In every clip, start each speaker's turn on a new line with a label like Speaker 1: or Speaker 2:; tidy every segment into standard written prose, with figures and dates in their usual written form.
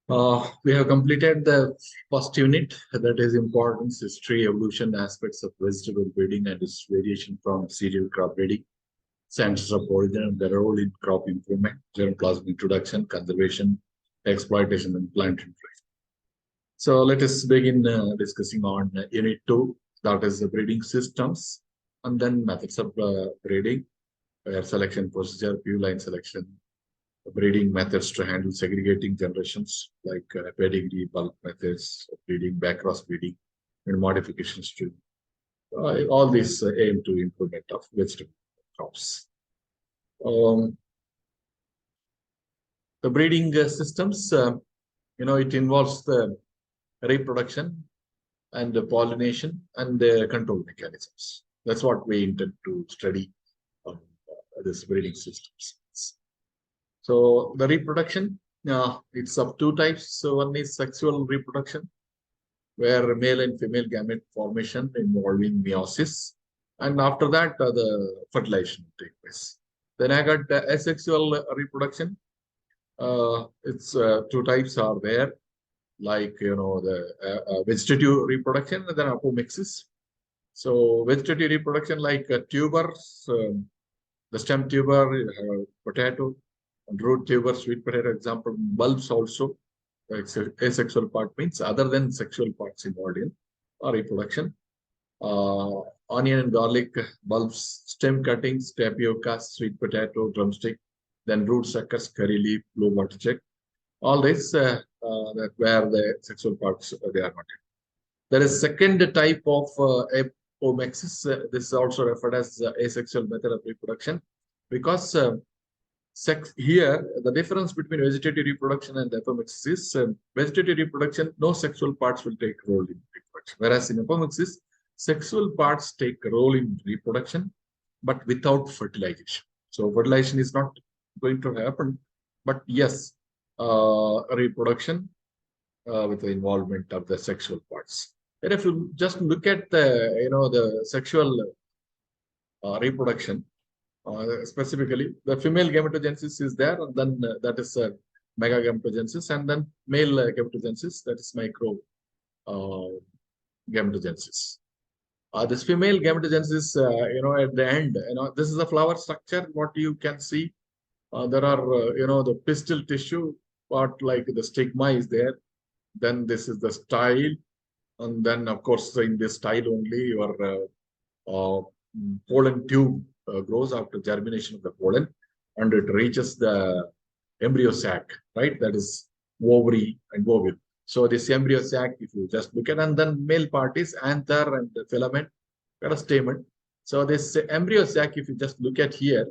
Speaker 1: We have completed the first unit, that is importance, history, evolution, aspects of vegetable breeding and its variation from cereal crop breeding, centers of origin and their role in crop improvement, germplasm introduction, conservation, exploitation, and plant nutrition. So let us begin discussing on unit 2, that is the breeding systems, and then methods of breeding, pair selection procedure, few line selection, breeding methods to handle segregating generations like pedigree, bulk methods, breeding, backcross breeding, and modifications to all these aim to improvement of vegetable crops. The breeding systems, it involves the reproduction and the pollination and the control mechanisms. That's what we intend to study on this breeding systems. So the reproduction, it's of two types. So one is sexual reproduction, where male and female gamete formation involving meiosis, and after that the fertilization take place. Then I got asexual reproduction. It's two types are there, like the vegetative reproduction and then apomixis. So vegetative reproduction like tubers, the stem tuber, potato, and root tuber, sweet potato, example, bulbs also. Asexual part means other than sexual parts involved in reproduction. Onion and garlic bulbs, stem cuttings, tapioca, sweet potato, drumstick, then root suckers, curry leaf, blue water check. All this that where the sexual parts they are not. There is second type of apomixis. This is also referred as asexual method of reproduction, because here the difference between vegetative reproduction and apomixis is vegetative reproduction, no sexual parts will take role in reproduction, whereas in apomixis, sexual parts take a role in reproduction, but without fertilization. So fertilization is not going to happen, but yes, reproduction with the involvement of the sexual parts. And if you just look at the sexual reproduction, specifically the female gametogenesis is there, and then that is megagametogenesis, and then male gametogenesis, that is micro gametogenesis. This female gametogenesis, at the end, this is the flower structure. What you can see, there are the pistil tissue part, like the stigma is there. Then this is the style, and then of course in this style only your pollen tube grows after germination of the pollen, and it reaches the embryo sac, right? That is ovary and ovule. So this embryo sac, if you just look at, and then male part is anther and the filament, got a stamen. So this embryo sac, if you just look at here,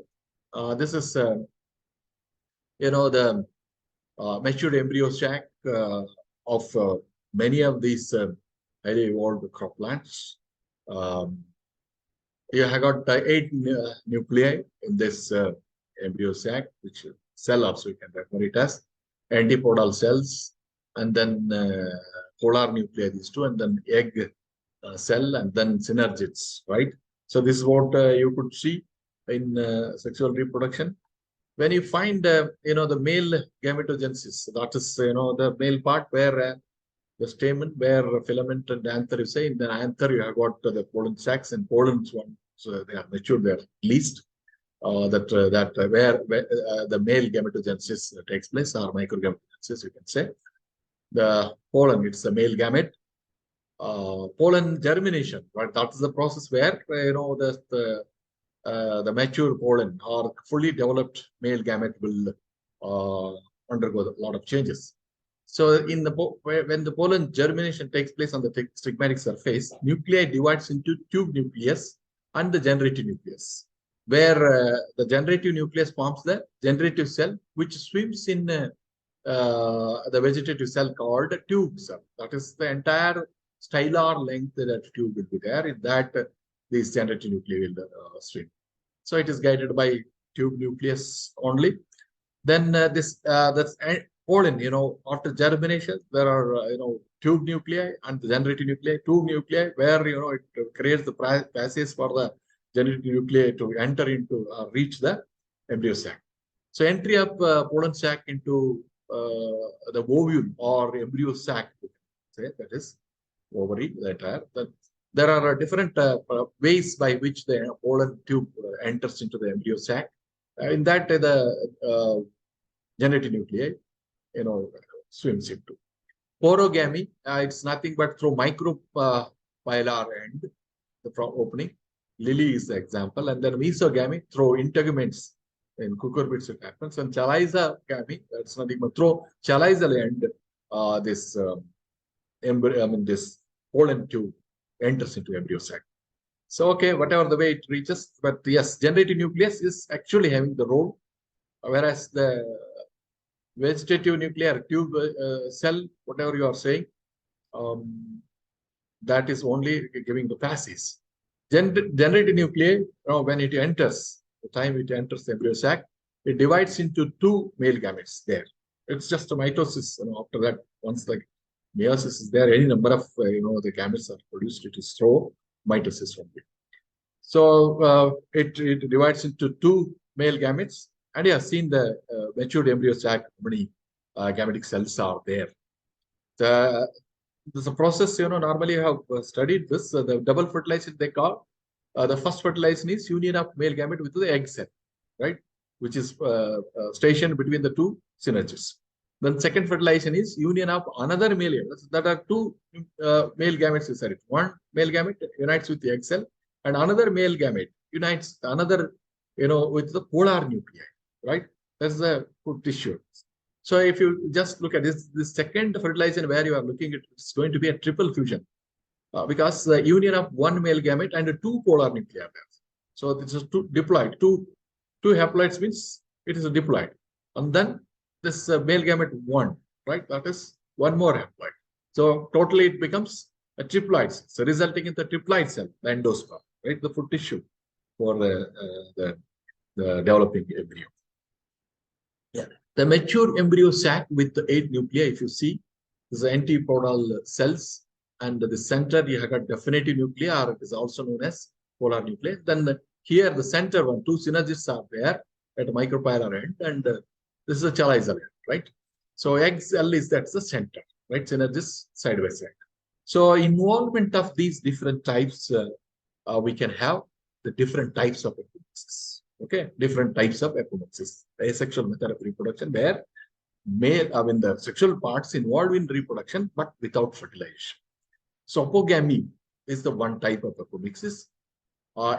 Speaker 1: this is the matured embryo sac of many of these highly evolved crop plants. You have got 8 nuclei in this embryo sac, which cell also you can refer it as antipodal cells, and then polar nuclei, these two, and then egg cell, and then synergids, right? So this is what you could see in sexual reproduction. When you find the male gametogenesis, that is the male part where the stamen, where filament and anther, you say. In the anther you have got the pollen sacs, and pollens one, so they are matured, they are released. Where the male gametogenesis takes place, or microgametogenesis, you can say. The pollen, it's the male gamete. Pollen germination, right? That is the process where the mature pollen or fully developed male gamete will undergo a lot of changes. So when the pollen germination takes place on the stigmatic surface, nuclei divides into tube nucleus and the generative nucleus, where the generative nucleus forms the generative cell, which swims in the vegetative cell called tube cell. That is the entire stylar length that tube will be there. In that, these generative nuclei will swim. So it is guided by tube nucleus only. Then that's pollen, after germination, there are, tube nuclei and the generative nuclei, tube nuclei, where, it creates the passage for the generative nuclei to enter into, reach the embryo sac. So entry of pollen sac into the ovule or embryo sac, say, that is ovary, that there are different ways by which the pollen tube enters into the embryo sac. In that, the generative nuclei, swims into. Porogamy, it's nothing but through micropylar end, the opening. Lily is the example. And then mesogamy through integuments. In cucurbits it happens. And chalizogamy, that's nothing but through chalizal end, this this pollen tube enters into embryo sac. So, okay, whatever the way it reaches, but yes, generative nucleus is actually having the role, whereas the vegetative nuclear tube cell, whatever you are saying, that is only giving the passes. Generative nuclei, when it enters, the time it enters the embryo sac, it divides into two male gametes there. It's just a mitosis. After that, once the meiosis is there, any number of the gametes are produced. It is through mitosis only. So it divides into two male gametes, and you have seen the matured embryo sac. How many gametic cells are there? There's a process. Normally you have studied this. The double fertilization they call. The first fertilization is union of male gamete with the egg cell, right? Which is stationed between the two synergies. Then second fertilization is union of another male gamete. That are two male gametes. One male gamete unites with the egg cell, and another male gamete unites another, with the polar nuclei, right? That's the food tissue. So if you just look at this second fertilization where you are looking at, it's going to be a triple fusion. Because the union of one male gamete and two polar nuclei. So this is two diploid. Two haploids means it is a diploid. And then this male gamete one, right? That is one more haploid. So totally it becomes a triploid. So resulting in the triploid cell, the endosperm, right? The food tissue for the developing embryo. Yeah. The mature embryo sac with the 8 nuclei, if you see, is the antipodal cells. And the center, you have got definitive nuclei, or it is also known as polar nuclei. Then here, the center one, two synergists are there at micropylar end, and this is a chalizal end, right? So egg cell that's the center, right? Synergists side by side. So involvement of these different types, we can have the different types of apomixis. Okay, different types of apomixis. Asexual method of reproduction, where the sexual parts involved in reproduction, but without fertilization. So apogamy is the one type of apomixis.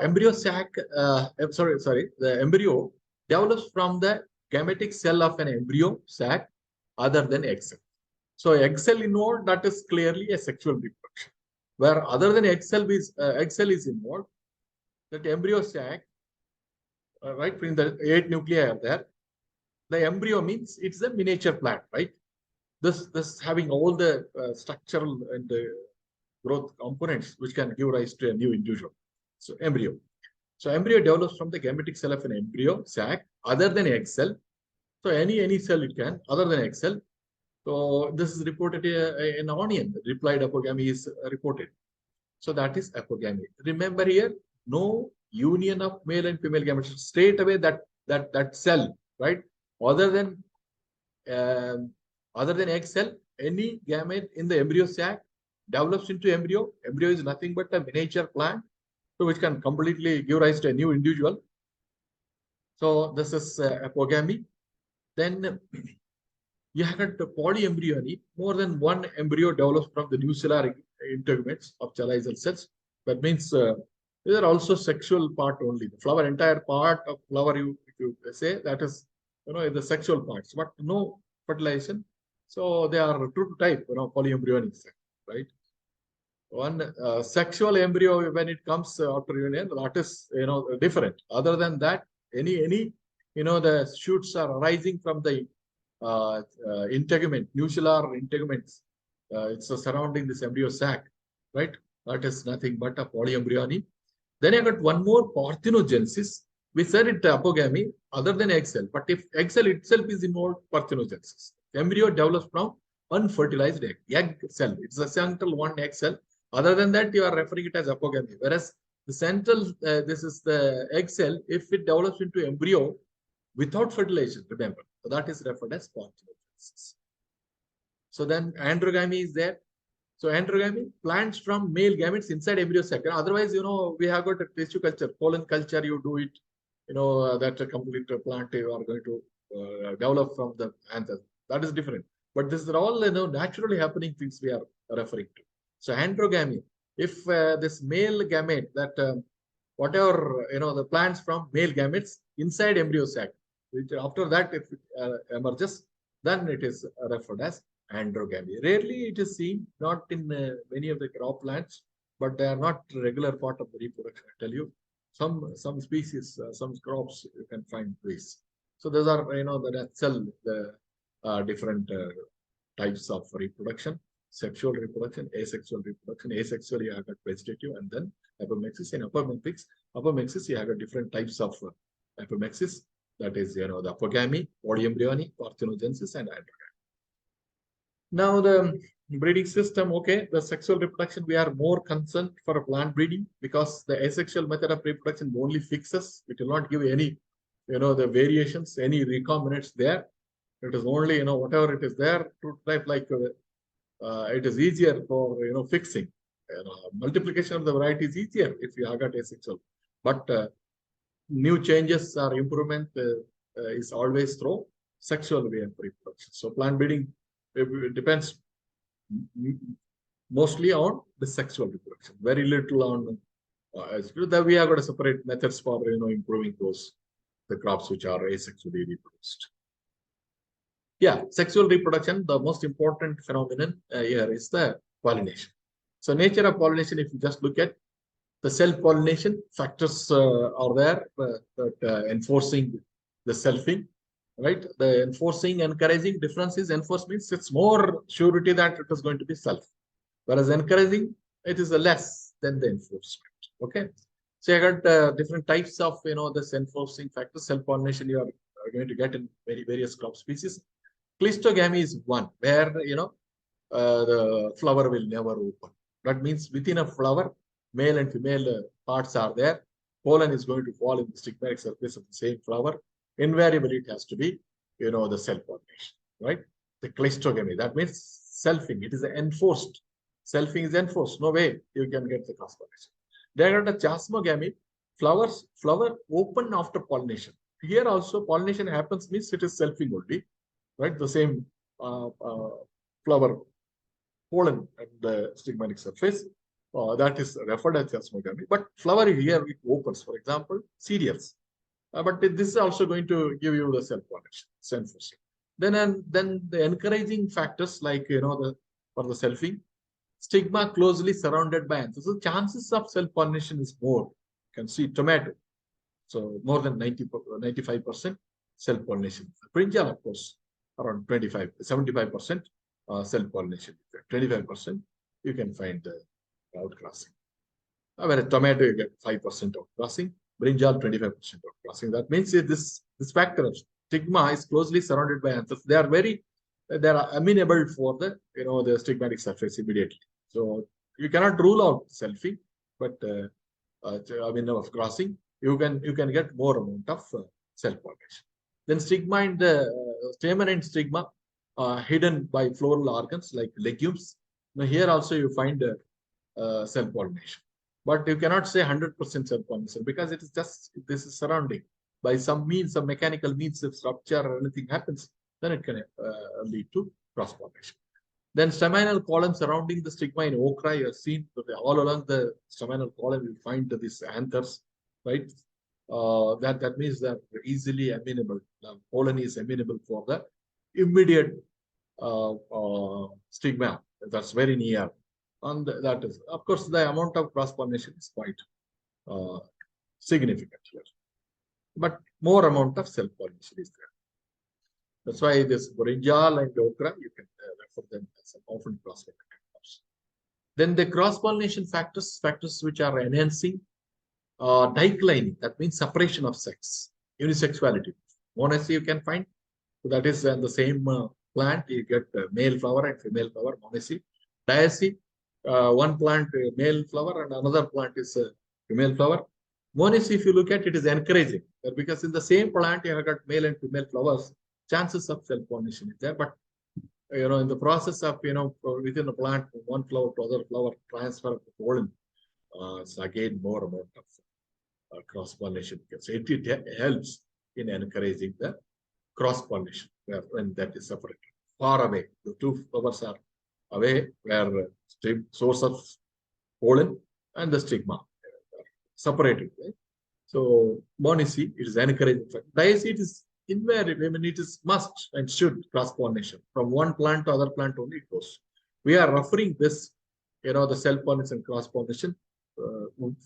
Speaker 1: Embryo sac, the embryo develops from the gametic cell of an embryo sac other than egg cell. So egg cell involved, that is clearly a sexual reproduction. Where other than egg cell is involved, that embryo sac, right, when the 8 nuclei are there, the embryo means it's a miniature plant, right? This having all the structural and growth components which can give rise to a new individual. So embryo. So embryo develops from the gametic cell of an embryo sac other than egg cell. So any cell it can, other than egg cell. So this is reported in onion. Replied apogamy is reported. So that is apogamy. Remember here, no union of male and female gametes. Straight away that cell, right? Other than egg cell, any gamete in the embryo sac develops into embryo. Embryo is nothing but a miniature plant, so which can completely give rise to a new individual. So this is apogamy. Then you have got polyembryony. More than one embryo develops from the nuclear integuments of chalizal cells. That means these are also sexual part only. The flower, entire part of flower, if you say, that is, the sexual parts, but no fertilization. So they are true to type, polyembryonic, right? One sexual embryo, when it comes after union, that is, different. Other than that, any the shoots are arising from the integument, nuclear integuments. It's surrounding this embryo sac, right? That is nothing but a polyembryony. Then I got one more, parthenogenesis. We said it apogamy other than egg cell, but if egg cell itself is involved, parthenogenesis. Embryo develops from unfertilized egg cell. It's a central one egg cell. Other than that, you are referring it as apogamy. Whereas the central, this is the egg cell. If it develops into embryo without fertilization, remember, so that is referred as parthenogenesis. species. So then androgamy is there. So androgamy, plants from male gametes inside embryo sac. Otherwise, we have got a tissue culture, pollen culture, you do it, that a complete plant you are going to develop from the anther. That is different. But this is all, naturally happening things we are referring to. So androgamy, if this male gamete, that whatever, the plants from male gametes inside embryo sac, which after that if it emerges, then it is referred as androgamy. Rarely it is seen, not in many of the crop plants, but they are not regular part of the reproduction. I tell you, some species, some crops you can find this. So those are, the different types of reproduction: sexual reproduction, asexual reproduction. Asexual, you have got vegetative, and then apomixis. In apomixis, you have got different types of apomixis. That is, the apogamy, polyembryony, parthenogenesis, and androgamy. Now the breeding system, okay, the sexual reproduction, we are more concerned for plant breeding because the asexual method of reproduction only fixes. It will not give any, the variations, any recombinants there. It is only, whatever it is there to type, like it is easier for, fixing. Multiplication of the variety is easier if you have got asexual. But new changes or improvement is always through sexual way of reproduction. So plant breeding, it depends mostly on the sexual reproduction, very little on that we have got a separate methods for improving the crops which are asexually reproduced. Yeah, sexual reproduction, the most important phenomenon here is the pollination. So nature of pollination, if you just look at the self-pollination factors are there that enforcing the selfing. Right, the enforcing, encouraging difference is enforce means it's more surety that it is going to be self, whereas encouraging, it is less than the enforcement. Okay, so you got different types of this enforcing factor. Self-pollination you are going to get in various crop species. Cleistogamy is one where the flower will never open. That means within a flower, male and female parts are there. Pollen is going to fall in the stigmatic surface of the same flower. Invariably, it has to be, the self-pollination, right? The cleistogamy, that means selfing. It is enforced. Selfing is enforced. No way you can get the cross-pollination. There are the chasmogamy. Flower open after pollination. Here also, pollination happens means it is selfing only, right? The same flower pollen at the stigmatic surface. That is referred as chasmogamy. But flower here, it opens. For example, cereals. But this is also going to give you the self-pollination, self-forcing. Then the encouraging factors like, for the selfing, stigma closely surrounded by anthers. So chances of self-pollination is more. You can see tomato. So more than 95% self-pollination. Brinjal, of course, around 75% self-pollination. 25% you can find outcrossing. Whereas tomato, you get 5% outcrossing. Brinjal, 25% outcrossing. That means this factor of stigma is closely surrounded by anthers. They are amenable for the the stigmatic surface immediately. So you cannot rule out selfing, but of crossing, you can get more amount of self-pollination. Then stigma and the stamen and stigma hidden by floral organs like legumes. Now here also you find self-pollination. But you cannot say 100% self-pollination because it is just, this is surrounding by some means, some mechanical means, if rupture or anything happens, then it can lead to cross-pollination. Then staminal column surrounding the stigma in okra, you have seen all along the staminal column, you find these anthers, right? That means that easily amenable. Pollen is amenable for the immediate stigma that's very near. And that is, of course, the amount of cross-pollination is quite significant here. But more amount of self-pollination is there. That's why this brinjal and okra, you can refer them as often cross-pollination. Then the cross-pollination factors which are enhancing diclining, that means separation of sex, unisexuality. Monacy you can find. So that is in the same plant, you get male flower and female flower, monacy. Diacy, one plant male flower and another plant is female flower. Monacy, if you look at it, is encouraging because in the same plant you have got male and female flowers, chances of self-pollination is there, but in the process of, within the plant, one flower to other flower transfer of the pollen, it's again more amount of cross-pollination. So it helps in encouraging the cross-pollination when that is separated. Far away, the two flowers are away where source of pollen and the stigma are separated. Right? So monocy, it is encouraging. Diaceid is invariable. I mean, it is must and should cross-pollination. From one plant to other plant only it goes. We are referring this, the self-pollination cross-pollination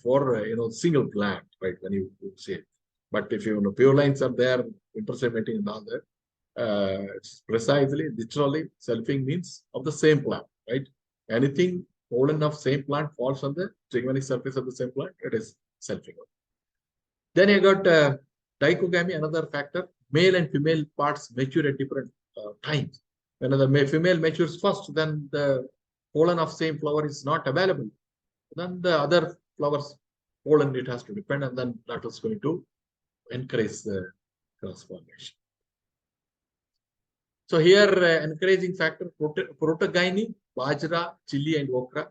Speaker 1: for, single plant, right, when you say it. But if pure lines are there, interseminating and all that, it's precisely, literally, selfing means of the same plant, right? Anything pollen of same plant falls on the stigmatic surface of the same plant, it is selfing. Then you got dichogamy, another factor. Male and female parts mature at different times. When the female matures first, then the pollen of same flower is not available. Then the other flowers pollen it has to depend, and then that is going to encourage the cross-pollination. So here, encouraging factor, protogyny, bajra, chili, and okra.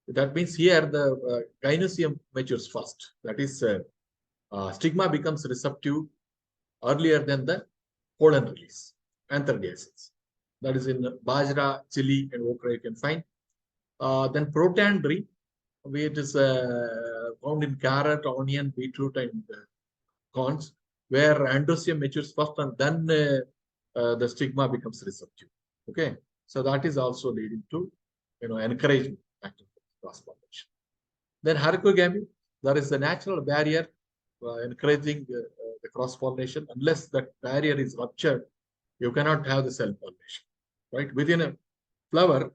Speaker 1: That means here the gynecium matures first. That is, stigma becomes receptive earlier than the pollen release, antherdiasis. That is in bajra, chili, and okra you can find. Then protandry, it is found in carrot, onion, beetroot, and corns, where androecium matures first and then the stigma becomes receptive. Okay, so that is also leading to encouraging factor cross-pollination. Then hercogamy, there is a natural barrier encouraging the cross-pollination. Unless that barrier is ruptured, you cannot have the self-pollination. Right, within a flower,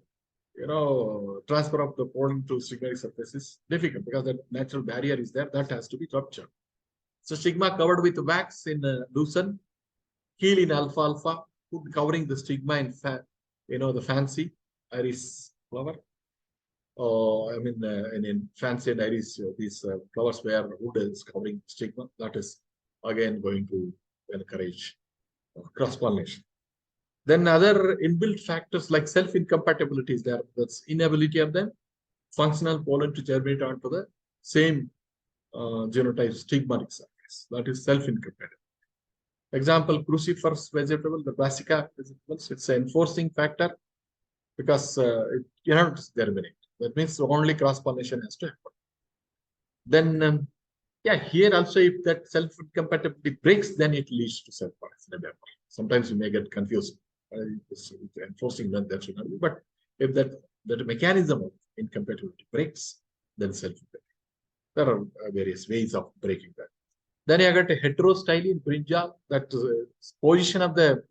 Speaker 1: transfer of the pollen to stigmatic surface is difficult because the natural barrier is there, that has to be ruptured. So stigma covered with wax in lucerne, heel in alfalfa, hood covering the stigma in the fancy iris flower. In fancy and iris, these flowers where hood is covering stigma, that is again going to encourage cross-pollination. Then other inbuilt factors like self-incompatibility is there. That's inability of the functional pollen to germinate onto the same genotype stigmatic surface. That is self-incompatibility. Example, cruciferous vegetable, the brassica vegetables, it's an enforcing factor because it cannot germinate. That means only cross-pollination has to happen. Then, here also if that self-incompatibility breaks, then it leads to self-pollination. Sometimes you may get confused. It's enforcing that should not be. But if that mechanism of incompatibility breaks, then self-incompatibility. There are various ways of breaking that. Then you got a heterostyle in brinjal, that position of the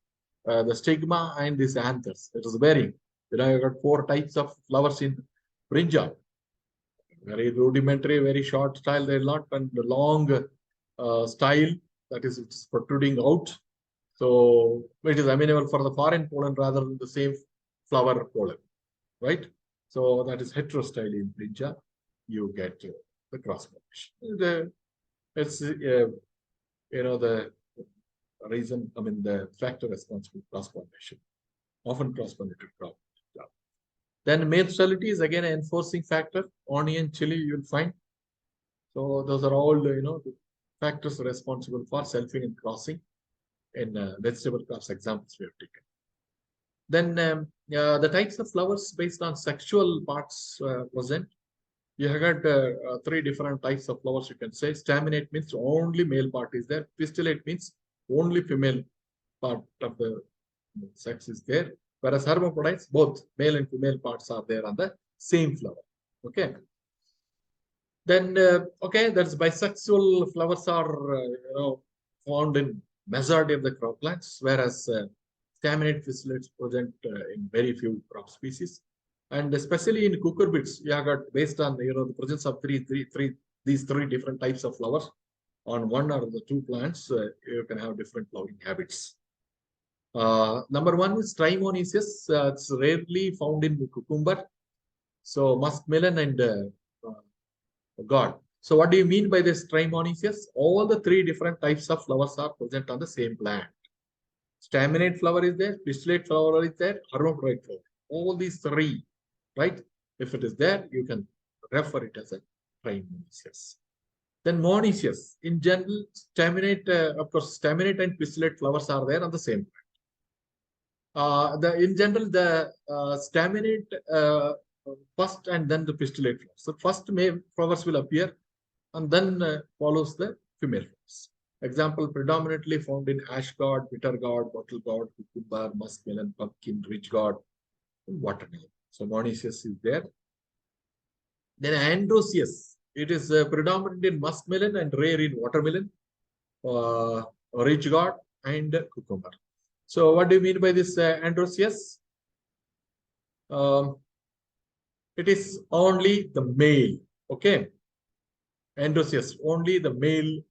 Speaker 1: stigma and these anthers. It is varying. You got 4 types of flowers in brinjal. Very rudimentary, very short style, they not, and the long style, that is, it's protruding out. So it is amenable for the foreign pollen rather than the same flower pollen, right? So that is heterostyle in brinjal. You get the cross-pollination. It's the reason, the factor responsible for cross-pollination, often cross-pollinated crop. Then male sterility is again an enforcing factor. Onion, chili, you'll find. So those are all the factors responsible for selfing and crossing in vegetable crops examples we have taken. Then the types of flowers based on sexual parts present. You have got 3 different types of flowers, you can say. Staminate means only male part is there. Pistillate means only female part of the sex is there. Whereas hermaphrodites, both male and female parts are there on the same flower. Okay. Then, that's bisexual flowers are found in majority of the crop plants, whereas staminate pistillates present in very few crop species. And especially in cucurbits, you have got based on the presence of these three different types of flowers on one or the 2 plants, you can have different flowering habits. Number 1 is trimonesius. It's rarely found in cucumber. So muskmelon and gourd. So what do you mean by this trimonesius? All the 3 different types of flowers are present on the same plant. Staminate flower is there, pistillate flower is there, hermaphrodite flower. All these three, right? If it is there, you can refer it as a trimonisious. Then monoecious. In general, staminate, of course, staminate and pistillate flowers are there on the same plant. In general, the staminate first and then the pistillate flowers. So first male flowers will appear and then follows the female flowers. Example predominantly found in ash gourd, bitter gourd, bottle gourd, cucumber, muskmelon, pumpkin, ridge gourd, watermelon. So monoecious is there. Then androecious. It is predominant in muskmelon and rare in watermelon, ridge gourd, and cucumber. So what do you mean by this androecious? It is only the male. Okay. Androecious, only the male,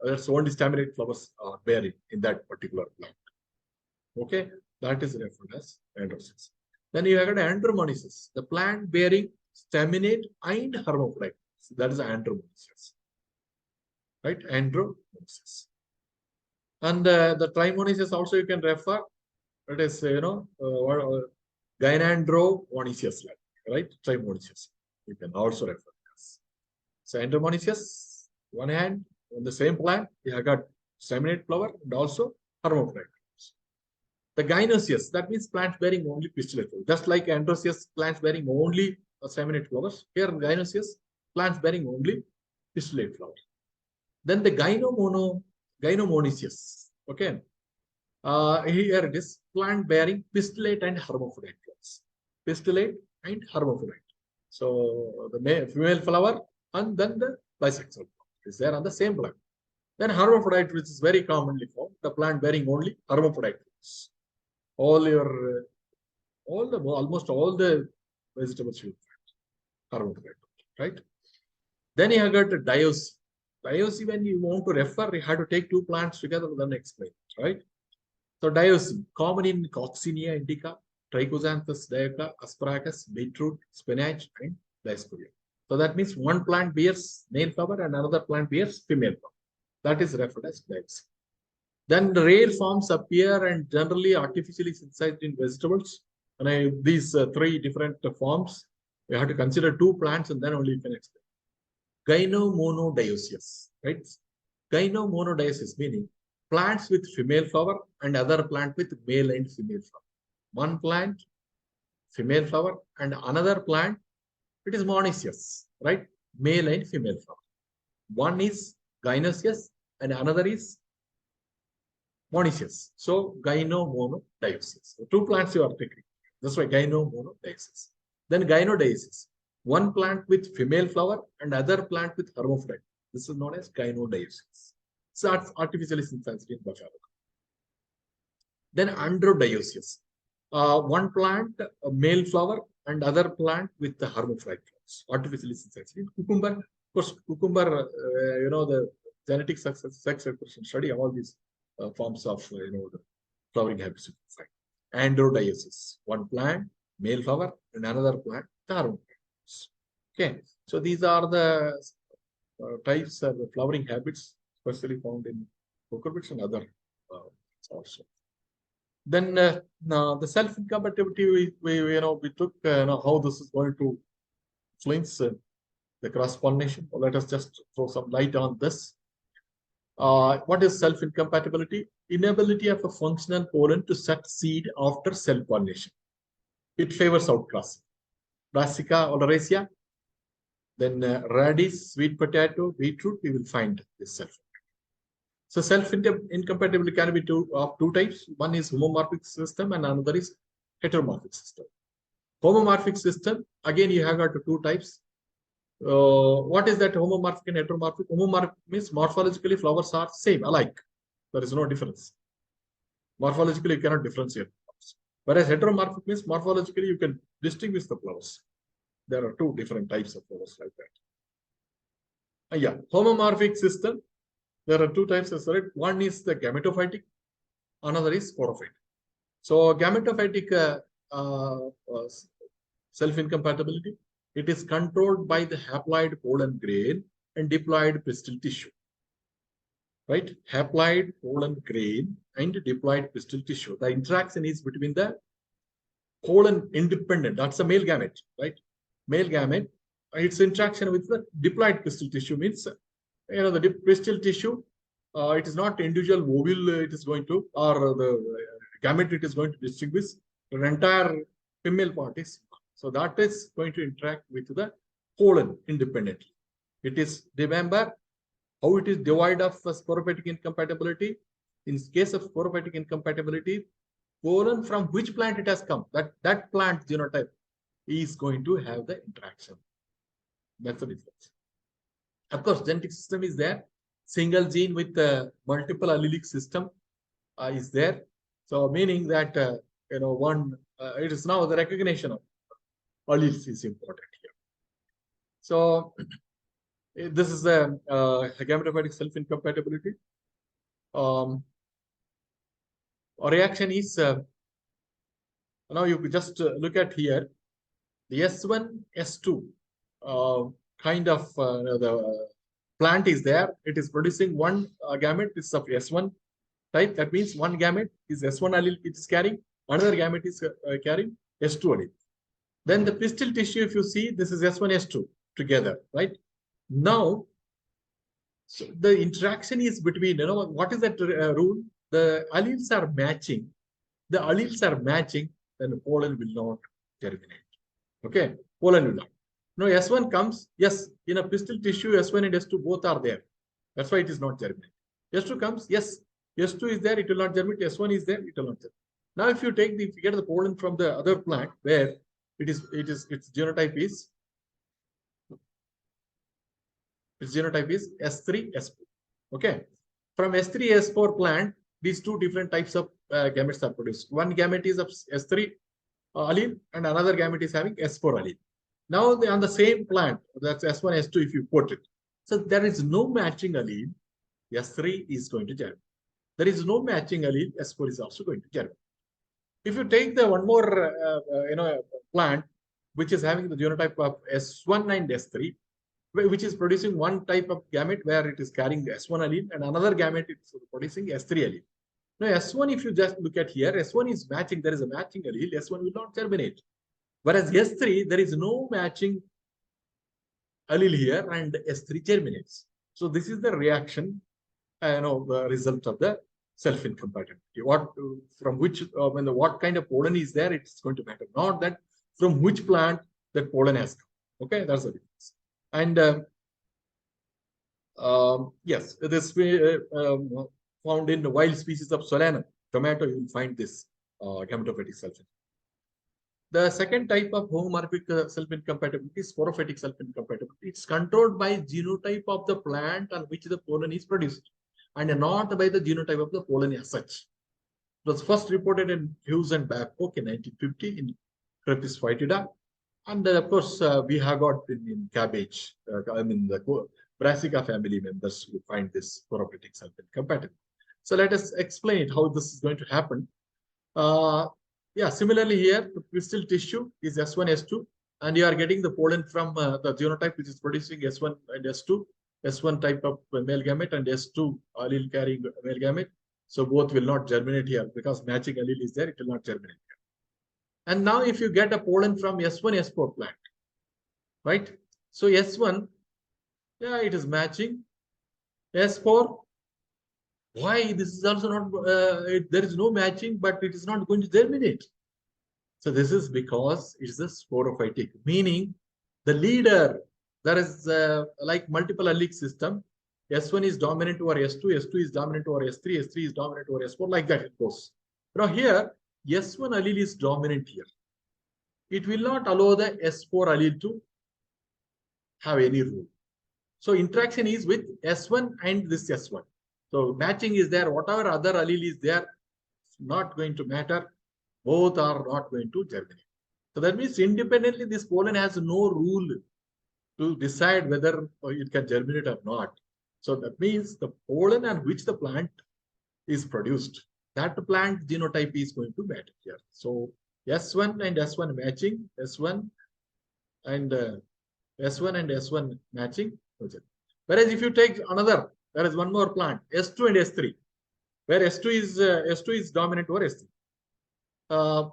Speaker 1: that's only staminate flowers are bearing in that particular plant. Okay, that is referred as androecious. Then you have got andromonoecious, the plant bearing staminate and hermaphrodite. So that is andromonoecious. Right, andromonoecious. And the trimonoecious also you can refer. It is, gynandromonoecious, right? Trimonoecious. You can also refer. So andromonoecious, one hand, on the same plant, you have got staminate flower and also hermaphrodite. The gynoecious, that means plants bearing only pistillate flowers. Just like androecious, plants bearing only staminate flowers. Here gynoecious, plants bearing only pistillate flowers. Then the gynomonoecious. Okay. Here it is, plant bearing pistillate and hermaphrodite flowers. Pistillate and hermaphrodite. So the female flower and then the bisexual is there on the same plant. Then hermaphrodite, which is very commonly found, the plant bearing only hermaphrodite flowers. Almost all the vegetables you find hermaphrodite, right? Then you have got the dioece. Dioece, when you want to refer, you have to take two plants together and then explain, right? So dioece, common in Coccinia indica, Trichosanthes dioica, asparagus, beetroot, spinach, and dioscorea. So that means one plant bears male flower and another plant bears female flower. That is referred as dioece. Then the rare forms appear and generally artificially synthesized in vegetables. And these three different forms, you have to consider two plants and then only you can explain. Gynomonodioecious, right? Gynomonodioecious meaning plants with female flower and other plant with male and female flower. One plant, female flower, and another plant, it is monoecious, right? Male and female flower. One is gynoecious and another is monoecious. So gynomonodioecious. So two plants you are taking. That's why gynomonodioecious. Then gynodioecious. One plant with female flower and other plant with hermaphrodite. This is known as gynodioecious. So it's artificially synthesized in buffalo. Then androdioecious. One plant, a male flower, and other plant with the hermaphrodite flowers, artificially synthesized. In cucumber, of course, cucumber, the genetic sex expression study, all these forms of, the flowering habits. Androdioecious, one plant, male flower, and another plant, the hermaphrodite. Okay, so these are the types of the flowering habits, especially found in cucurbits and other also. Then the self-incompatibility, we took how this is going to influence the cross-pollination. Let us just throw some light on this. What is self-incompatibility? Inability of a functional pollen to set seed after self-pollination. It favors outcrossing. Brassica oleracea, then radish, sweet potato, beetroot, we will find this self. So self-incompatibility can be of two types. One is homomorphic system and another is heteromorphic system. Homomorphic system, again, you have got two types. What is that homomorphic and heteromorphic? Homomorphic means morphologically flowers are same, alike. There is no difference. Morphologically, you cannot differentiate flowers. Whereas heteromorphic means morphologically, you can distinguish the flowers. There are two different types of flowers like that. Yeah, homomorphic system. There are two types of it. One is the gametophytic, another is sporophytic. So gametophytic self-incompatibility, it is controlled by the haploid pollen grain and diploid pistil tissue. right? Haploid pollen grain and diploid pistil tissue. The interaction is between the pollen independent. That's a male gamete, right? Male gamete. Its interaction with the diploid pistil tissue means, the pistil tissue. It is not individual ovule. It is going to, or the gamete it is going to distinguish. The entire female part is. So that is going to interact with the pollen independently. It is, remember how it is devoid of sporophytic incompatibility. In case of sporophytic incompatibility, pollen from which plant it has come, that plant genotype is going to have the interaction. That's the difference. Of course, genetic system is there. Single gene with multiple allelic system is there. So meaning that it is now the recognition of alleles is important here. So this is the gametophytic self-incompatibility. Reaction is now you just look at here the S1, S2 kind of the plant is there. It is producing one gamete is of S1 type. That means one gamete is S1 allele it is carrying, another gamete is carrying S2 allele. Then the pistil tissue, if you see, this is S1, S2 together, right? Now, so the interaction is between, what is that rule? The alleles are matching. The alleles are matching, then the pollen will not germinate. Okay, pollen will not. Now, S1 comes, yes, in a pistil tissue, S1 and S2 both are there. That's why it is not germinate. S2 comes, yes, S2 is there, it will not germinate. S1 is there, it will not germinate. Now, if you get the pollen from the other plant where its genotype is S3, S4. Okay. From S3, S4 plant, these two different types of gametes are produced. One gamete is of S3 allele and another gamete is having S4 allele. Now, on the same plant, that's S1, S2, if you put it. So, there is no matching allele, S3 is going to germinate. There is no matching allele, S4 is also going to germinate. If you take the one more, plant, which is having the genotype of S1 and S3, which is producing one type of gamete where it is carrying the S1 allele and another gamete is producing S3 allele. Now, S1, if you just look at here, S1 is matching, there is a matching allele, S1 will not germinate. Whereas S3, there is no matching allele here and S3 germinates. So, this is the reaction, the result of the self-incompatibility. What kind of pollen is there, it's going to matter. Not that from which plant that pollen has come. Okay, that's the difference. And yes, this found in the wild species of Solanum, tomato, you will find this gametophytic self-incompatibility. The second type of homomorphic self-incompatibility is sporophytic self-incompatibility. It's controlled by genotype of the plant on which the pollen is produced and not by the genotype of the pollen as such. It was first reported in Hughes and Babcock in 1950 in Crepis foetida. And of course, we have got in cabbage, the Brassica family members who find this sporophytic self-incompatibility. So let us explain it, how this is going to happen. Similarly here, the pistil tissue is S1, S2, and you are getting the pollen from the genotype which is producing S1 and S2, S1 type of male gamete and S2 allele carrying male gamete. So both will not germinate here because matching allele is there, it will not germinate here. And now if you get a pollen from S1, S4 plant, right? So S1, it is matching. S4, why? This is also not, there is no matching, but it is not going to germinate. So this is because it is a sporophytic, meaning the leader, there is like multiple allelic system. S1 is dominant over S2, S2 is dominant over S3, S3 is dominant over S4, like that it goes. Now here, S1 allele is dominant here. It will not allow the S4 allele to have any role. So interaction is with S1 and this S1. So matching is there, whatever other allele is there, not going to matter. Both are not going to germinate. So that means independently, this pollen has no rule to decide whether it can germinate or not. So that means the pollen on which the plant is produced, that plant genotype is going to matter here. So S1 and S1 matching, S1 and S1 matching. Whereas if you take another There is one more plant, S2 and S3, where S2 is dominant over S3.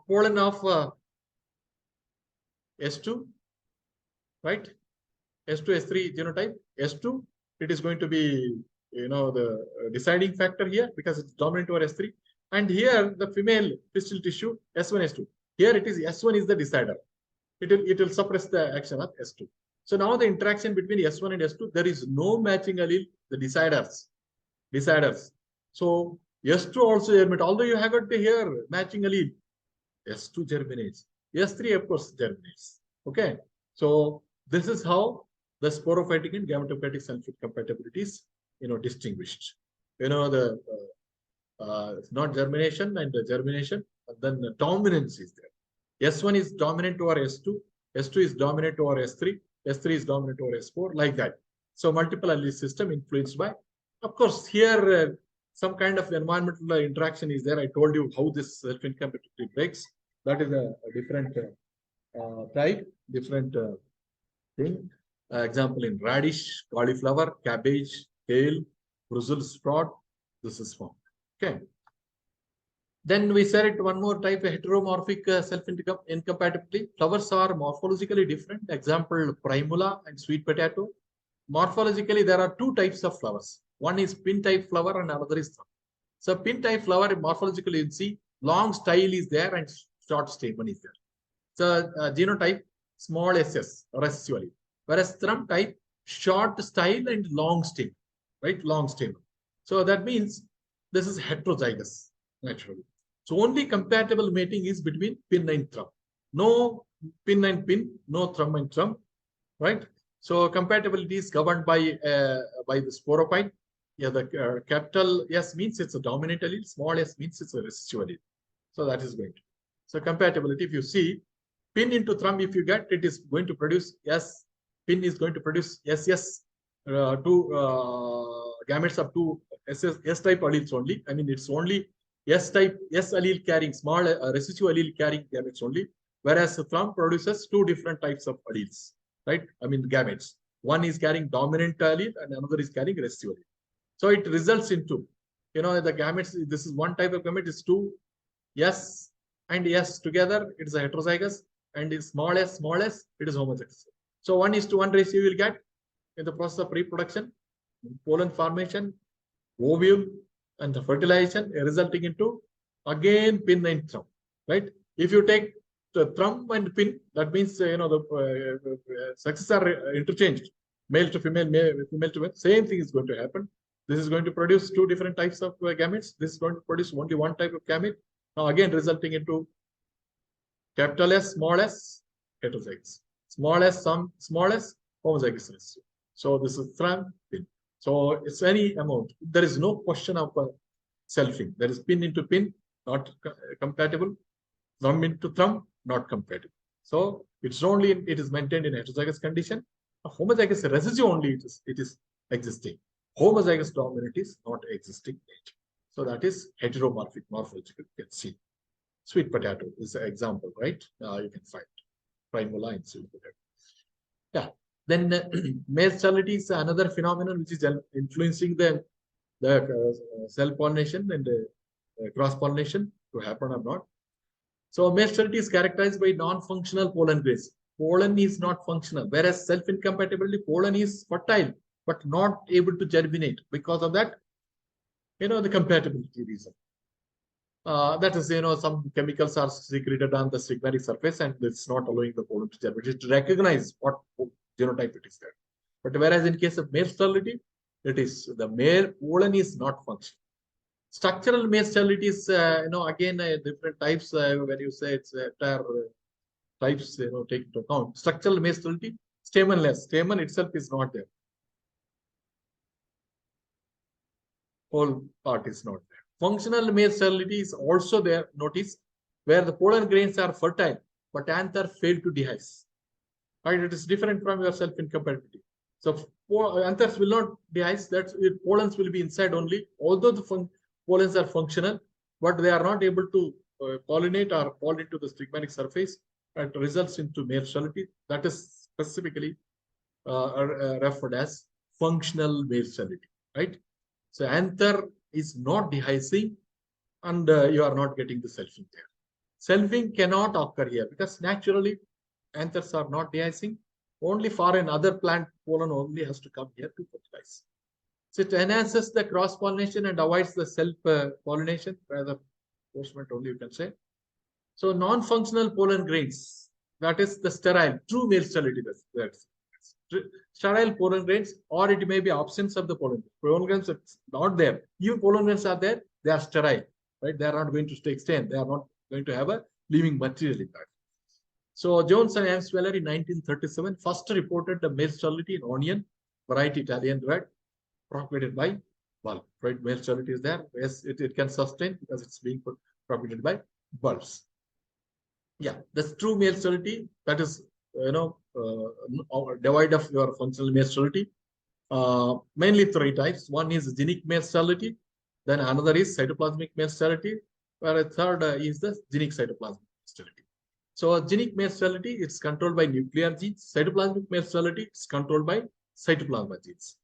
Speaker 1: Pollen of S2, right? S2, S3 genotype. S2, it is going to be, the deciding factor here because it's dominant over S3. And here the female pistil tissue, S1, S2. Here it is S1 is the decider. It will suppress the action of S2. So now the interaction between S1 and S2, there is no matching allele, the deciders. So S2 also germinate. Although you have got here matching allele, S2 germinates. S3 of course germinates. Okay. So this is how the sporophytic and gametophytic sulfate compatibility is, distinguished. The not germination and the germination, and then the dominance is there. S1 is dominant over S2, S2 is dominant over S3, S3 is dominant over S4, like that. So multiple allele system influenced by, of course, here some kind of environmental interaction is there. I told you how this self-incompatibility breaks. That is a different type, different thing. Example in radish, cauliflower, cabbage, kale, Brussels sprout. This is formed. Okay. Then we said it one more type, heteromorphic self-incompatibility. Flowers are morphologically different. Example, primula and sweet potato. Morphologically, there are two types of flowers. One is pin-type flower and another is thumb. So pin-type flower, morphologically, you see, long style is there and short stamen is there. So genotype, small ss, recessively. Whereas thumb type, short style and long stem, right? Long stem. So that means this is heterozygous, naturally. So only compatible mating is between pin and thumb. No pin and pin, no thumb and thumb, right? So compatibility is governed by the sporophyte. Yeah, the capital S means it's a dominant allele, small s means it's a recessive allele. So that is going to. So compatibility, if you see pin into thumb, if you get, it is going to produce S. Pin is going to produce SS, two gametes of two S-type alleles only. I mean, it's only S-type, S allele carrying, small recessive allele carrying gametes only. Whereas the thumb produces two different types of alleles, right? I mean, gametes. One is carrying dominant allele and another is carrying recessive allele. So it results into, the gametes, this is one type of gamete, is two S and S together, it is a heterozygous, and is small s, it is homozygous. So 1:1 ratio you will get in the process of reproduction, pollen formation, ovule, and the fertilization resulting into again pin and thumb, right? If you take the thumb and pin, that means the sexes are interchanged, male to female, female to male. Same thing is going to happen. This is going to produce two different types of gametes. This is going to produce only one type of gamete. Now again resulting into capital S, small s, heterozygous. Small s, small s, homozygous ratio. So this is thumb, pin. So it's any amount. There is no question of selfing. There is pin into pin, not compatible. Thumb into thumb, not compatible. So it's only it is maintained in heterozygous condition. A homozygous recessive only it is existing. Homozygous dominant is not existing yet. So that is heteromorphic morphological. You can see. Sweet potato is an example, right? You can find primula and sweet potato. Yeah. Then male sterility is another phenomenon which is influencing the cell pollination and cross pollination to happen or not. So male sterility is characterized by non-functional pollen grains. Pollen is not functional, whereas self-incompatibility, pollen is fertile but not able to germinate because of that, the compatibility reason. That is, some chemicals are secreted on the stigmatic surface and it's not allowing the pollen to germinate. To recognize what genotype it is there. But whereas in case of male sterility, it is the male pollen is not functional. Structural male sterility is, again, different types. When you say it's entire types, take into account. Structural male sterility, stamenless. Stamen itself is not there. Whole part is not there. Functional male sterility is also there. Notice where the pollen grains are fertile, but anther fail to dehisce. Right? It is different from your self-incompatibility. So anthers will not dehisce. That's it. Pollens will be inside only. Although the pollens are functional, but they are not able to pollinate or fall into the stigmatic surface. It results into male sterility. That is specifically referred as functional male sterility. Right? So anther is not dehiscing, and you are not getting the selfing there. Selfing cannot occur here because naturally anthers are not dehiscing. Only for another plant, pollen only has to come here to fertilize. So it enhances the cross pollination and avoids the self pollination, rather forcement only you can say. So non-functional pollen grains, that is the sterile, true male sterility. That's sterile pollen grains, or it may be absence of the pollen. Pollen grains are not there. Even pollen grains are there, they are sterile, right? They are not going to extend. They are not going to have a living material in that. So Jones and Amsweller in 1937 first reported the male sterility in onion, variety Italian red, propagated by bulb. Right, male sterility is there. Yes, it can sustain because it's being propagated by bulbs. Yeah, that's true male sterility. That is, divide of your functional male sterility. Mainly three types. One is genic male sterility. Then another is cytoplasmic male sterility. Where a third is the genic cytoplasmic sterility. So genic male sterility, it's controlled by nuclear genes. Cytoplasmic male sterility is controlled by cytoplasmic genes.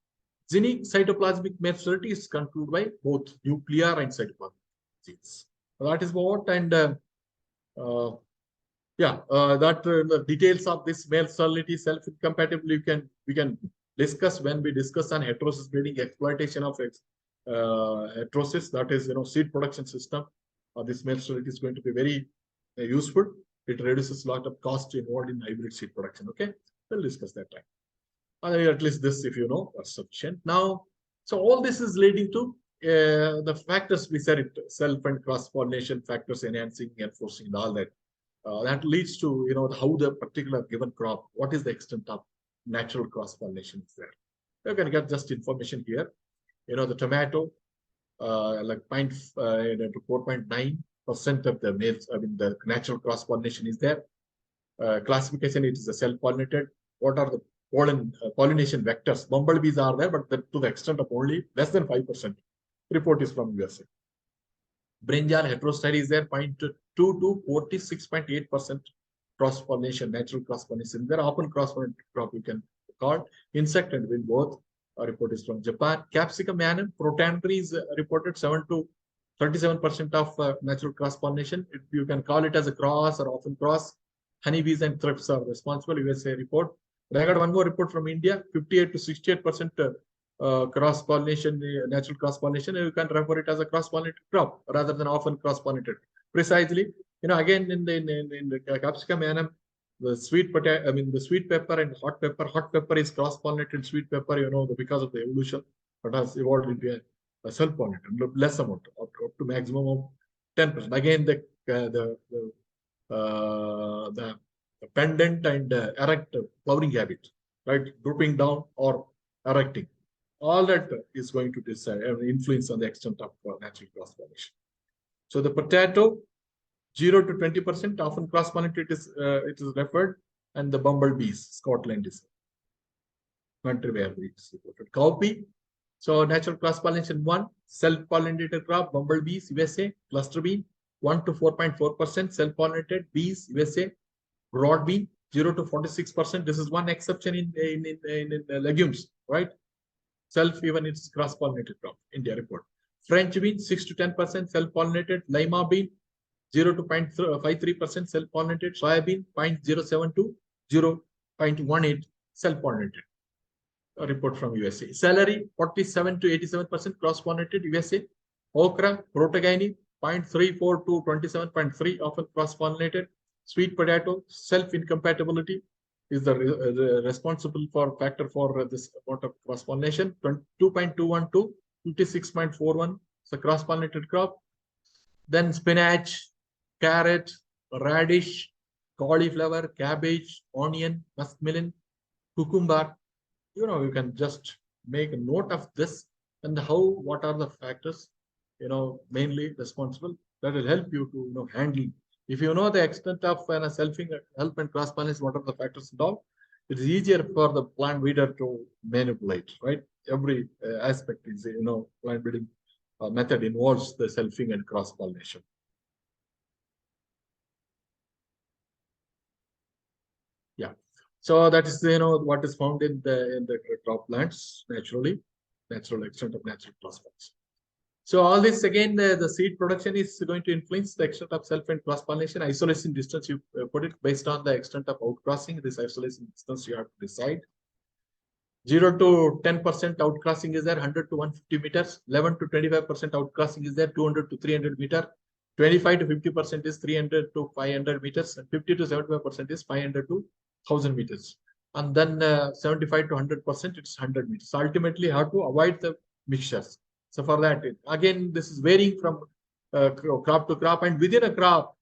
Speaker 1: Genic cytoplasmic male sterility is controlled by both nuclear and cytoplasmic genes. So that is what, and the details of this male sterility, self-incompatibility, we can discuss when we discuss on heterosis breeding, exploitation of heterosis, that is, seed production system. This male sterility is going to be very useful. It reduces a lot of cost involved in hybrid seed production. Okay, we'll discuss that time. At least this, if you know, are sufficient. Now, so all this is leading to the factors we said it, self and cross-pollination factors, enhancing, enforcing, and all that. That leads to, how the particular given crop, what is the extent of natural cross-pollination is there. You can get just information here. The tomato, like 4.9% of the males, the natural cross-pollination is there. Classification, it is a self-pollinated. What are the pollination vectors? Bumblebees are there, but to the extent of only less than 5%. Report is from USA. Brinjal heterostyle is there, 0.2 to 46.8% cross-pollination, natural cross-pollination. There are often cross-pollinated crop you can call. Insect and wind both. Report is from Japan. Capsicum annuum, protantry is reported 7 to 37% of natural cross-pollination. You can call it as a cross or often cross. Honeybees and thrips are responsible. USA report. But I got one more report from India, 58 to 68% cross-pollination, natural cross-pollination. You can refer it as a cross-pollinated crop rather than often cross-pollinated. Precisely, again in the capsicum annuum, the sweet potato, the sweet pepper and hot pepper. Hot pepper is cross-pollinated. Sweet pepper, because of the evolution, but has evolved into a self-pollinated, less amount, up to maximum of 10%. Again, the pendant and erect flowering habit, right? Drooping down or erecting. All that is going to decide influence on the extent of natural cross-pollination. So the potato, 0 to 20%, often cross-pollinated it is referred, and the bumblebees, Scotland is country where it is reported. Cowpea, so natural cross-pollination 1, self-pollinated crop, bumblebees, USA. Cluster bean, 1 to 4.4%, self-pollinated, bees, USA. Broad bean, 0 to 46%. This is one exception in legumes, right? Self, even it's cross-pollinated crop, India report. French bean, 6 to 10% self-pollinated. Lima bean, 0 to 0.53% self-pollinated. Soya bean, 0.07 to 0.18 self-pollinated. A report from USA. Celery, 47 to 87% cross-pollinated, USA. Okra, protogamy, 0.34 to 27.3, often cross-pollinated. Sweet potato, self-incompatibility is the responsible factor for this amount of cross-pollination. 2.21 to 56.41 is a cross-pollinated crop. Then spinach, carrot, radish, cauliflower, cabbage, onion, muskmelon, cucumber. You can just make a note of this and what are the factors, mainly responsible. That will help you to handle. If you know the extent of selfing, help and cross-pollination, what are the factors involved, it is easier for the plant breeder to manipulate, right? Every aspect is, plant breeding method involves the selfing and cross-pollination. Yeah. So that is, what is found in the crop plants naturally. natural extent of natural cross-pollination. So all this again, the seed production is going to influence the extent of self and cross-pollination. Isolation distance, you put it based on the extent of outcrossing. This isolation distance you have to decide. 0 to 10% outcrossing is there, 100 to 150 meters. 11 to 25% outcrossing is there, 200 to 300 meter. 25 to 50% is 300 to 500 meters. And 50 to 75% is 500 to 1000 meters. And then 75 to 100%, it's 100 meters. So ultimately, how to avoid the mixtures. So for that, again, this is varying from crop to crop, and within a crop,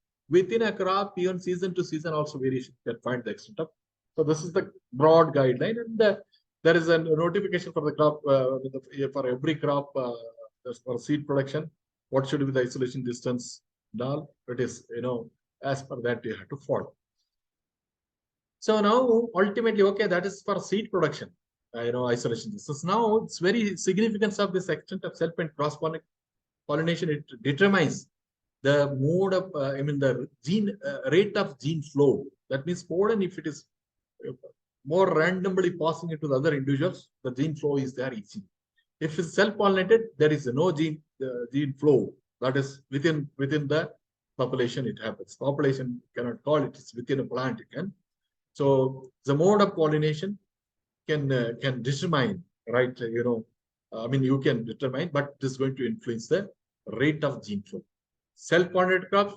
Speaker 1: even season to season also variation you can find the extent of. So this is the broad guideline, and there is a notification for the crop for every crop for seed production. What should be the isolation distance? Now it is, as per that you have to follow. So now ultimately, okay, that is for seed production. Isolation distance. Now it's very significance of this extent of self and cross pollination. It determines the mode of, the gene rate of gene flow. That means pollen, if it is more randomly passing into the other individuals, the gene flow is there easy. If it's self-pollinated, there is no gene flow. That is within the population it happens. Population cannot call it. It's within a plant it can. So the mode of pollination can determine, right? You can determine, but it is going to influence the rate of gene flow. Self-pollinated crops,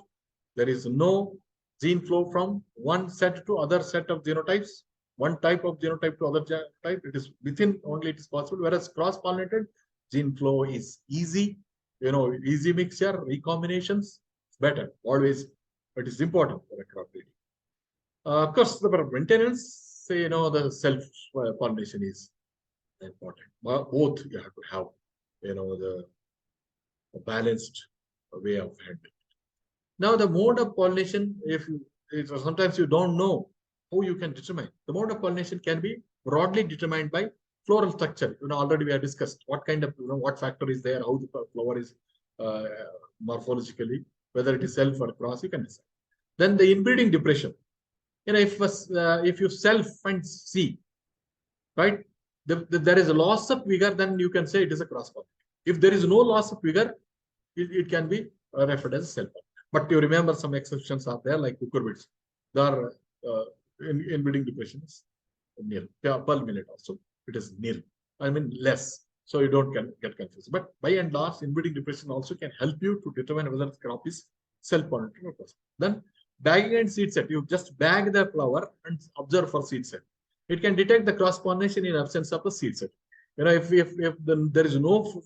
Speaker 1: there is no gene flow from one set to other set of genotypes, one type of genotype to other type. It is within only it is possible. Whereas cross-pollinated, gene flow is easy. Easy mixture, recombinations, better. Always, it is important for a crop breeding. Of course, the maintenance. The self-pollination is important. Both you have to have, the balanced way of handling. Now, the mode of pollination, if sometimes you don't know how you can determine. The mode of pollination can be broadly determined by floral structure. Already we have discussed what kind of, what factor is there, how the flower is morphologically, whether it is self or cross, you can decide. Then the inbreeding depression. If you self and see, right, there is a loss of vigor, then you can say it is a cross pollination. If there is no loss of vigor, it can be referred as self. But you remember some exceptions are there, like cucurbits. There are inbreeding depression is nil. Pearl millet also, it is nil. Less. So you don't get confused. But by and large, inbreeding depression also can help you to determine whether the crop is self-pollinated or cross. Then bagging and seed set. You just bag the flower and observe for seed set. It can detect the cross-pollination in absence of a seed set. If there is no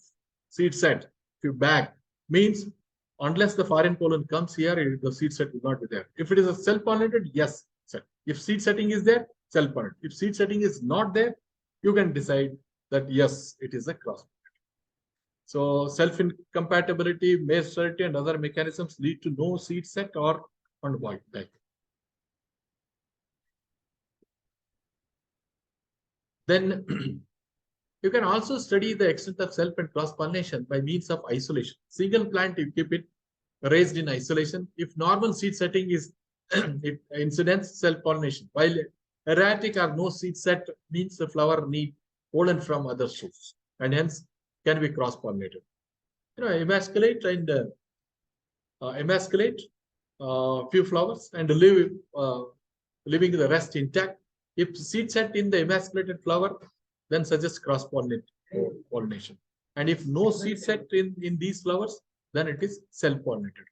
Speaker 1: seed set, if you bag, means unless the foreign pollen comes here, the seed set will not be there. If it is a self-pollinated, yes, set. If seed setting is there, self-pollinated. If seed setting is not there, you can decide that yes, it is a cross. So self-incompatibility, mate sterility, and other mechanisms lead to no seed set or on white type. Then you can also study the extent of self and cross-pollination by means of isolation. Single plant, you keep it raised in isolation. If normal seed setting is incidence, self-pollination. While erratic or no seed set means the flower need pollen from other sources and hence can be cross-pollinated. Emasculate and emasculate few flowers and leaving the rest intact. If seed set in the emasculated flower, then suggest cross-pollination. And if no seed set in these flowers, then it is self-pollinated.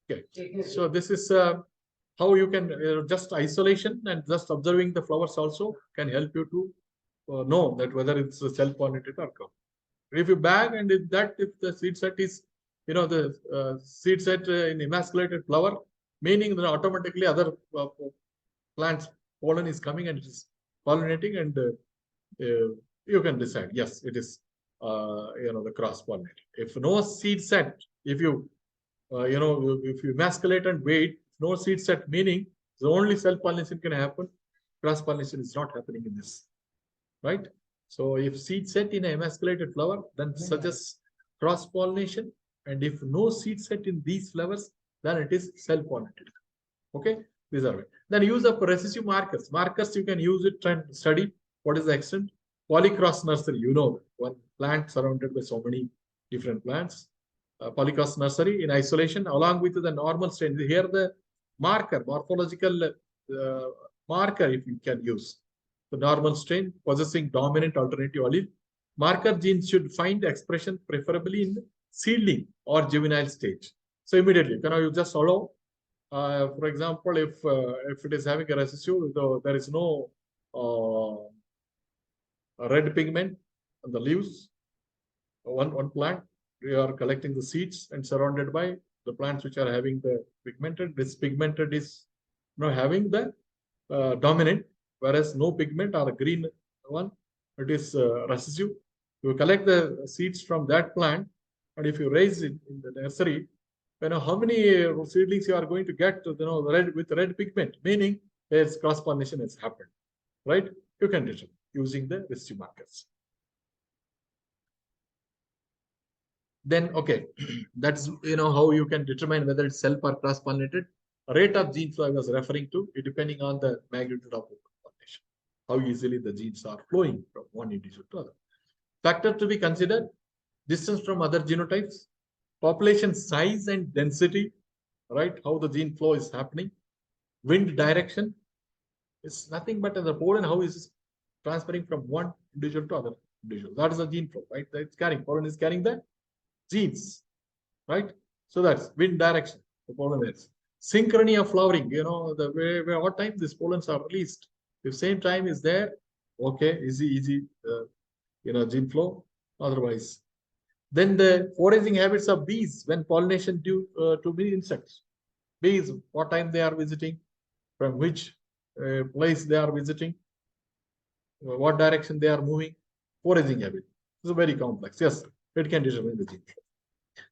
Speaker 1: Okay. So this is how you can just isolation and just observing the flowers also can help you to know that whether it's self-pollinated or cross. If you bag and if the seed set is the seed set in emasculated flower, meaning that automatically other plants pollen is coming and it is pollinating, and you can decide yes, it is the cross pollinated. If no seed set, if you if you emasculate and wait, no seed set, meaning the only self pollination can happen, cross pollination is not happening in this, right? So if seed set in an emasculated flower, then suggest cross pollination. And if no seed set in these flowers, then it is self-pollinated. Okay, these are it. Then use of recessive markers. Markers you can use it and study what is the extent. Polycross nursery, one plant surrounded by so many different plants. Polycos nursery in isolation along with the normal strain. Here the morphological marker, if you can use the normal strain possessing dominant alternative allele. Marker genes should find expression preferably in seedling or juvenile stage. So immediately, you just allow, for example, if it is having a residue, there is no red pigment on the leaves. One plant, we are collecting the seeds and surrounded by the plants which are having the pigmented. This pigmented is having the dominant, whereas no pigment or a green one, it is residue. You collect the seeds from that plant, and if you raise it in the nursery, how many seedlings you are going to get, red with red pigment, meaning there's cross pollination has happened, right? You can determine using the residue markers. Then, okay, that's how you can determine whether it's self or cross pollinated. Rate of gene flow I was referring to, depending on the magnitude of pollination, how easily the genes are flowing from one individual to other. Factor to be considered: distance from other genotypes, population size and density, right? How the gene flow is happening. Wind direction is nothing but the pollen, how is it transferring from one individual to other individual. That is the gene flow, right? It's carrying, pollen is carrying the genes, right? So that's wind direction, the pollen is. Synchrony of flowering, the way what time these pollens are released. If same time is there, okay, easy, gene flow. Otherwise, then the foraging habits of bees when pollination due to bee insects. Bees, what time they are visiting, from which place they are visiting, what direction they are moving, foraging habit. It's very complex. Yes, it can determine the gene flow.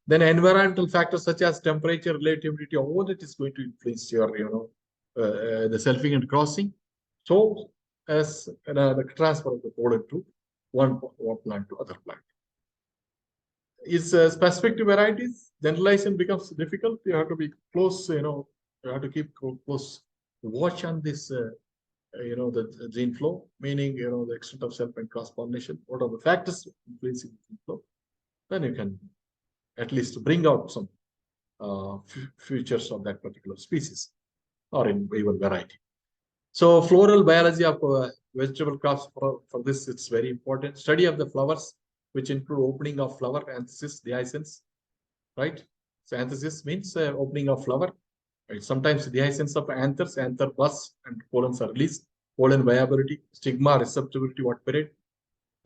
Speaker 1: Then environmental factors such as temperature, relativity, all that is going to influence your, the selfing and crossing. So as the transfer of the pollen to one plant to other plant. Is specific to varieties, generalization becomes difficult. You have to be close, you have to keep close watch on this, the gene flow, meaning, the extent of self and cross pollination. What are the factors influencing the gene flow? Then you can at least bring out some features of that particular species or in even variety. So floral biology of vegetable crops, for this, it's very important. Study of the flowers, which include opening of flower, anthesis, dehiscence, right? So anthesis means opening of flower. Right? Sometimes dehiscence of anthers, anther buds, and pollens are released. Pollen viability, stigma, receptivity, what period,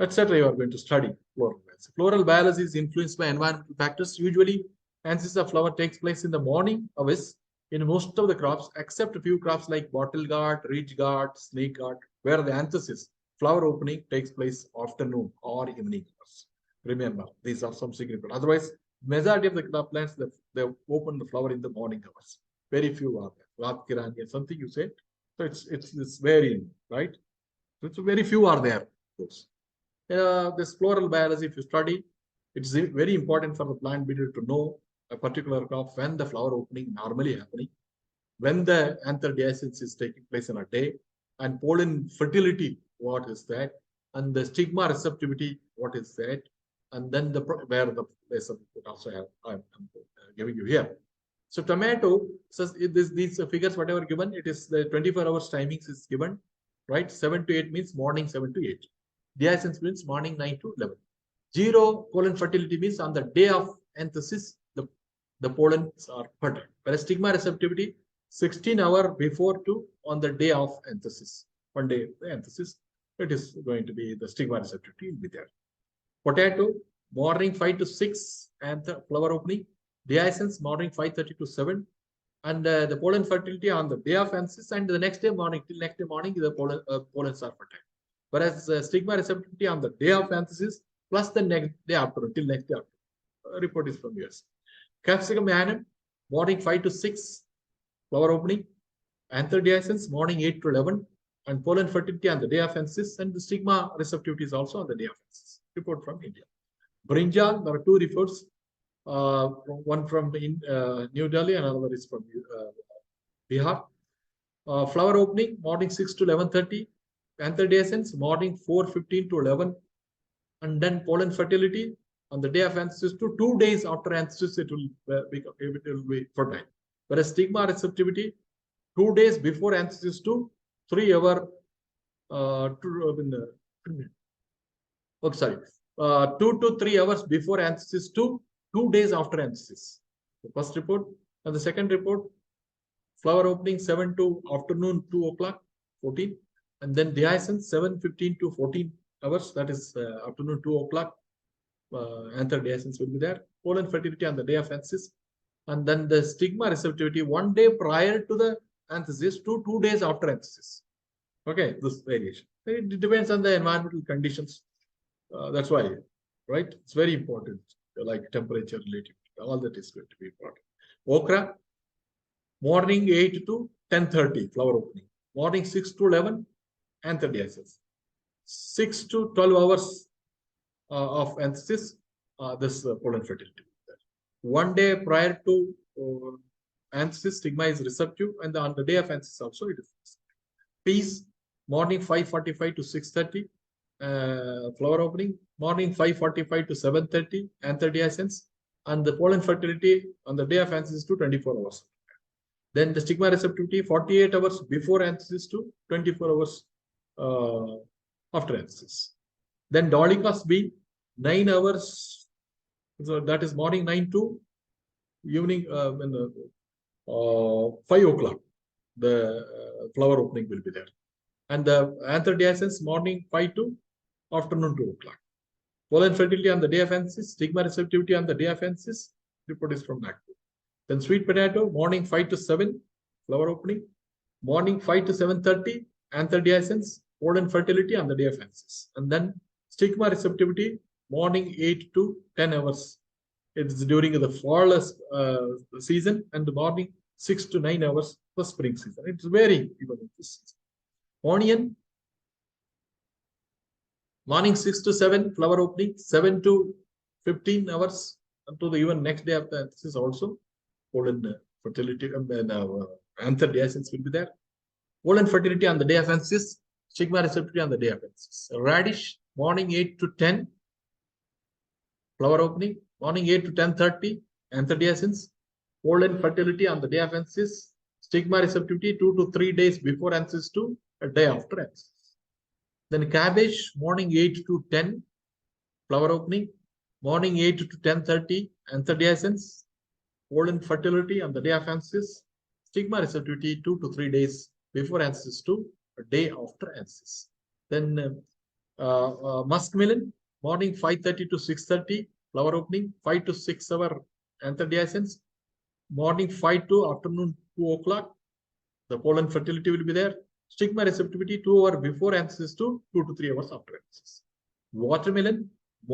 Speaker 1: etc. You are going to study floral biology. Floral biology is influenced by environmental factors. Usually, anthesis of flower takes place in the morning hours in most of the crops, except a few crops like bottle gourd, ridge gourd, snake gourd, where the anthesis, flower opening, takes place afternoon or evening hours. Remember, these are some significant. Otherwise, majority of the crop plants, they open the flower in the morning hours. Very few are there. Raat Kirani, something you said. So it's varying, right? So it's very few are there. This floral biology, if you study, it's very important for the plant breeder to know a particular crop when the flower opening normally happening, when the anther dehiscence is taking place in a day, and pollen fertility, what is that, and the stigma receptivity, what is that, and then where the place of it also I'm giving you here. So tomato, says these figures, whatever given, it is the 24 hours timings is given, right? 7 to 8 means morning 7 to 8. Dehiscence means morning 9 to 11. 0 pollen fertility means on the day of anthesis, the pollens are fertile. Whereas stigma receptivity, 16 hours before to on the day of anthesis. One day the anthesis, it is going to be the stigma receptivity will be there. Potato, morning 5 to 6 anther flower opening. Dehiscence morning 5:30 to 7. And the pollen fertility on the day of anthesis, and the next day morning, till next day morning, the pollens are fertile. Whereas stigma receptivity on the day of anthesis plus the next day after, till next day after. Report is from US. Capsicum annuum, morning 5 to 6, flower opening. Anther dehiscence, morning 8 to 11. And pollen fertility on the day of anthesis, and the stigma receptivity is also on the day of anthesis. Report from India. Brinjal, there are 2 reports. One from New Delhi, and another is from Bihar. Flower opening, morning 6 to 11:30. Anther dehiscence, morning 4:15 to 11. and then pollen fertility on the day of anthesis to 2 days after anthesis, it will be fertile. Whereas stigma receptivity, 2 days before anthesis to 3 hour, sorry, 2 to 3 hours before anthesis to 2 days after anthesis. The first report. And the second report, flower opening 7 to afternoon 2 o'clock, 14. And then dehiscence 7:15 to 14 hours, that is afternoon 2 o'clock. Anther dehiscence will be there. Pollen fertility on the day of anthesis. And then the stigma receptivity 1 day prior to the anthesis to 2 days after anthesis. Okay, this variation. It depends on the environmental conditions. That's why, right? It's very important, like temperature relative. All that is going to be important. Okra, morning 8 to 10:30, flower opening. Morning 6 to 11, anther dehiscence. 6 to 12 hours of anthesis, this pollen fertility. 1 day prior to anthesis, stigma is receptive, and on the day of anthesis also it is receptive. Peas, morning 5:45 to 6:30, flower opening. Morning 5:45 to 7:30, anther dehiscence, and the pollen fertility on the day of anthesis to 24 hours. Then the stigma receptivity 48 hours before anthesis to 24 hours after anthesis. Then dolichos bean 9 hours, so that is morning 9 to evening 5 o'clock. The flower opening will be there. And the anther dehiscence morning 5 to afternoon 2 o'clock. Pollen fertility on the day of anthesis, stigma receptivity on the day of anthesis, report is from Nagpur. Then sweet potato, morning 5 to 7, flower opening. Morning 5 to 7:30, anther dehiscence, pollen fertility on the day of anthesis. And then stigma receptivity, morning 8 to 10 hours. It's during the fall season, and the morning 6 to 9 hours for spring season. It's varying even in this season. Onion, morning 6 to 7, flower opening, 7 to 15 hours to the even next day after anthesis also. Pollen fertility and anther dehiscence will be there. Pollen fertility on the day of anthesis, stigma receptivity on the day of anthesis. Radish, morning 8 to 10, flower opening. Morning 8 to 10:30, anther dehiscence. Pollen fertility on the day of anthesis, stigma receptivity 2 to 3 days before anthesis to a day after anthesis. Then cabbage, morning 8 to 10, flower opening. Morning 8 to 10:30, anther dehiscence. Pollen fertility on the day of anthesis, stigma receptivity 2 to 3 days before anthesis to a day after anthesis. Then muskmelon, morning 5:30 to 6:30, flower opening, 5 to 6 hour anther dehiscence. Morning 5 to afternoon 2 o'clock, the pollen fertility will be there. Stigma receptivity 2 hours before anthesis to 2 to 3 hours after anthesis. Watermelon,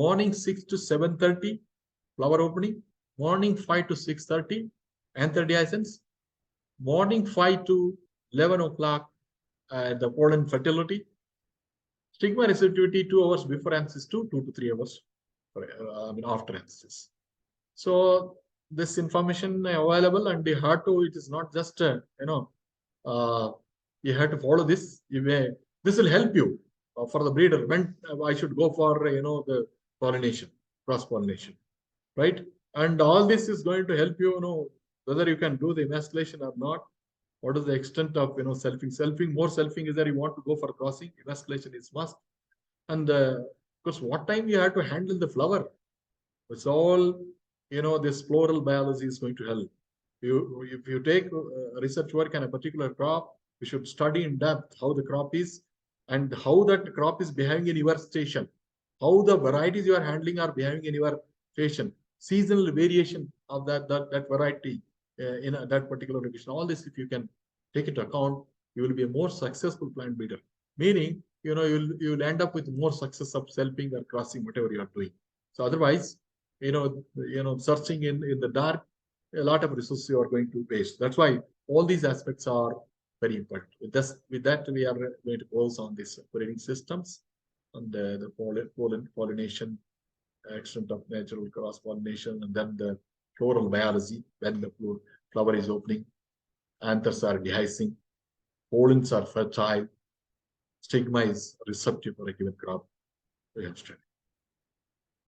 Speaker 1: morning 6 to 7:30, flower opening. Morning 5 to 6:30, anther dehiscence. Morning 5 to 11 o'clock, the pollen fertility. Stigma receptivity 2 hours before anthesis to 2 to 3 hours after anthesis. So this information available, and you have to, it is not just you have to follow this. This will help you for the breeder when I should go for the pollination, cross pollination, right? And all this is going to help you, whether you can do the emasculation or not. What is the extent of selfing? More selfing is there. You want to go for crossing, emasculation is must. And because what time you have to handle the flower, it's all this floral biology is going to help. If you take research work on a particular crop, you should study in depth how the crop is and how that crop is behaving in your station, how the varieties you are handling are behaving in your station, seasonal variation of that variety in that particular location. All this, if you can take into account, you will be a more successful plant breeder. Meaning, you'll end up with more success of selfing or crossing, whatever you are doing. So otherwise, searching in the dark, a lot of resources you are going to waste. That's why all these aspects are very important. With that, we are going to close on these breeding systems and the pollination, extent of natural cross pollination, and then the floral biology when the flower is opening, anthers are dehiscing, pollens are fertile, stigma is receptive for a given crop. We have studied.